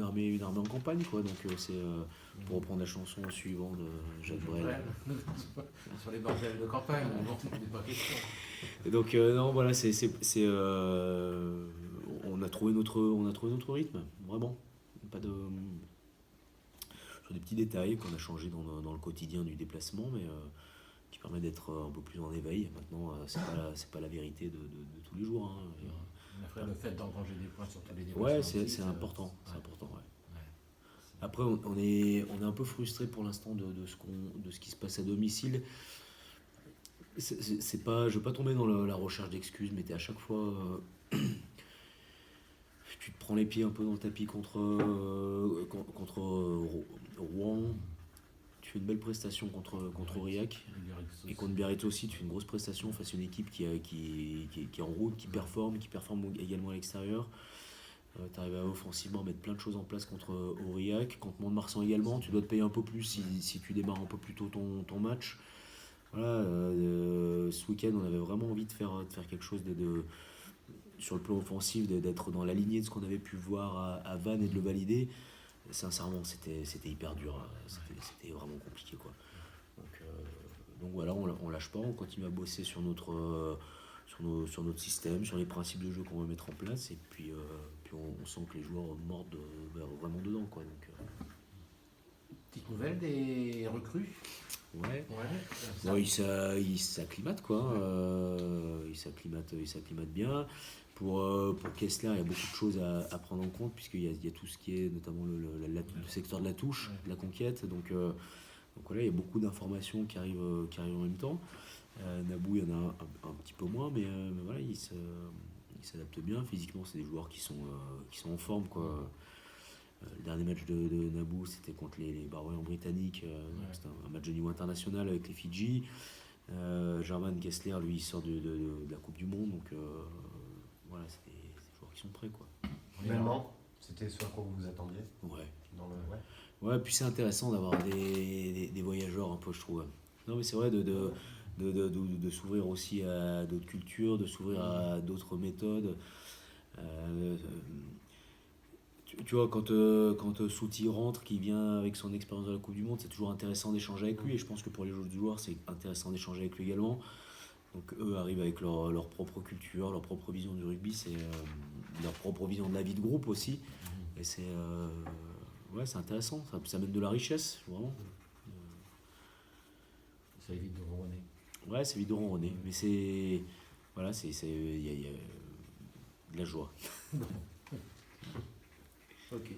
une armée en campagne, quoi. Donc c'est pour reprendre la chanson suivante de Jacques Brel. Sur les bordels de campagne, mais bon, il n'est pas question. Et donc non, voilà, on a trouvé notre rythme, vraiment. Pas de sur des petits détails qu'on a changé dans le quotidien du déplacement, mais qui permet d'être un peu plus en éveil. Maintenant, c'est pas la vérité de tous les jours, hein. Mais après, le fait d'engranger des points sur tous les déplacements Ouais, aussi, c'est important, c'est ouais. important, ouais. Ouais. Après, on est un peu frustré pour l'instant de ce qui se passe à domicile. C'est pas, je veux pas tomber dans la recherche d'excuses, mais t'es à chaque fois, tu te prends les pieds un peu dans le tapis contre Rouen. Tu fais une belle prestation contre Aurillac. Et contre Biarritz aussi, tu fais une grosse prestation face à une équipe qui est en route, qui performe également à l'extérieur. Tu arrives à offensivement mettre plein de choses en place contre Aurillac. Contre Mont-de-Marsan également, tu dois te payer un peu plus si tu démarres un peu plus tôt ton match. Voilà, ce week-end, on avait vraiment envie de faire quelque chose sur le plan offensif, d'être dans la lignée de ce qu'on avait pu voir à Vannes et de le valider. Sincèrement, c'était hyper dur, hein. C'était vraiment compliqué, quoi. Donc voilà, on lâche pas, on continue à bosser sur notre système, sur les principes de jeu qu'on va mettre en place, et puis on sent que les joueurs mordent vraiment dedans, quoi. Petite nouvelle des recrues. Ouais. Ouais. Bon, il s'acclimate, quoi. Il s'acclimate bien. Pour Kessler, il y a beaucoup de choses à prendre en compte, puisqu'il y a tout ce qui est notamment le secteur de la touche, de la conquête. Donc voilà, il y a beaucoup d'informations qui arrivent en même temps. Nabou, il y en a un petit peu moins, mais voilà, il s'adapte bien. Physiquement, c'est des joueurs qui sont en forme, quoi. Le dernier match de Nabou, c'était contre les Barroyans britanniques. Donc c'était un match de niveau international avec les Fidji. German Kessler, lui, il sort de la Coupe du Monde. Donc voilà, c'est des joueurs qui sont prêts, quoi. Vraiment, c'était ce à quoi vous vous attendiez Ouais. Ouais. Ouais, puis c'est intéressant d'avoir des voyageurs un peu, je trouve. Non, mais c'est vrai de s'ouvrir aussi à d'autres cultures, de s'ouvrir à d'autres méthodes. Euh, tu vois, quand Souti rentre, qui vient avec son expérience de la Coupe du Monde, c'est toujours intéressant d'échanger avec lui. Et je pense que pour les autres joueurs, c'est intéressant d'échanger avec lui également. Donc eux arrivent avec leur propre culture, leur propre vision du rugby, c'est leur propre vision de la vie de groupe aussi. Et ouais, c'est intéressant, ça amène de la richesse, vraiment. Ça évite de ronronner. Ouais, c'est vite de ronronner, mais voilà, il y a de la joie. Ok.